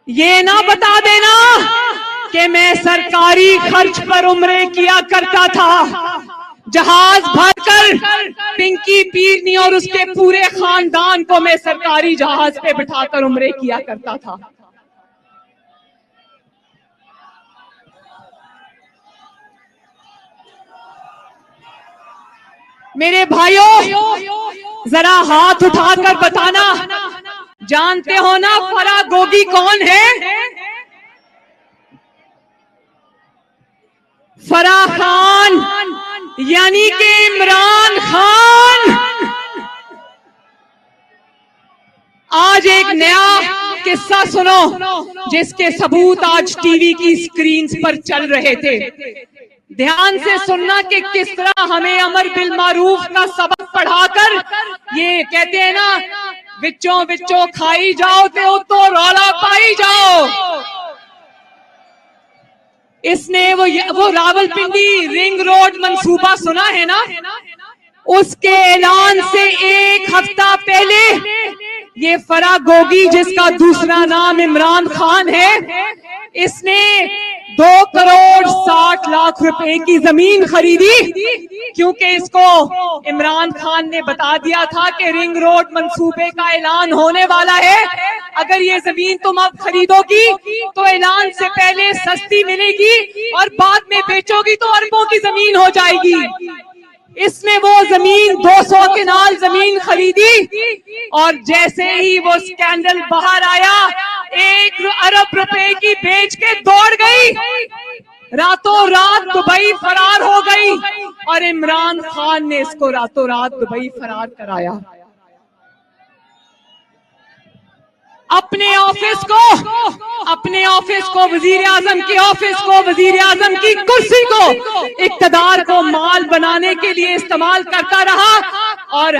ये ना बता देना कि मैं सरकारी खर्च पर उम्रे किया करता था, जहाज भरकर पिंकी पीरनी और उसके पूरे खानदान को मैं सरकारी जहाज पे बिठाकर उम्रे किया करता था। मेरे भाइयों, जरा हाथ उठाकर बताना, जानते हो ना फराह गोगी कौन है? फराह खान यानी कि इमरान खान। आज एक नया किस्सा सुनो जिसके सबूत आज टीवी की स्क्रीन पर चल रहे थे। ध्यान से सुनना कि किस तरह हमें अमर बिल मारूफ का सबक पढ़ाकर ये कहते हैं ना, विच्चों विच्चों खाई जाओ तो रौला पाई जाओ। इसने वो रावलपिंडी रिंग रोड मंसूबा सुना है ना, उसके ऐलान से एक हफ्ता पहले ये फराह गोगी, जिसका दूसरा नाम इमरान खान है, इसने 2 करोड़ 60 लाख रुपए की जमीन खरीदी, क्योंकि इसको इमरान खान ने बता दिया था कि रिंग रोड मंसूबे का ऐलान होने वाला है। अगर ये जमीन तुम अब खरीदोगी तो ऐलान से पहले सस्ती मिलेगी और बाद में बेचोगी तो अरबों की जमीन हो जाएगी। इसने वो जमीन 200 केनाल जमीन खरीदी और जैसे ही वो स्कैंडल बाहर आया, 1 अरब रुपए की बेच के दौड़ गई, रातों रात दुबई फरार हो गई और इमरान खान ने इसको रातों रात दुबई फरार कराया। अपने ऑफिस को वजीर आजम के ऑफिस को, वजीर आजम की कुर्सी को, इक्तदार को माल बनाने के लिए इस्तेमाल करता रहा और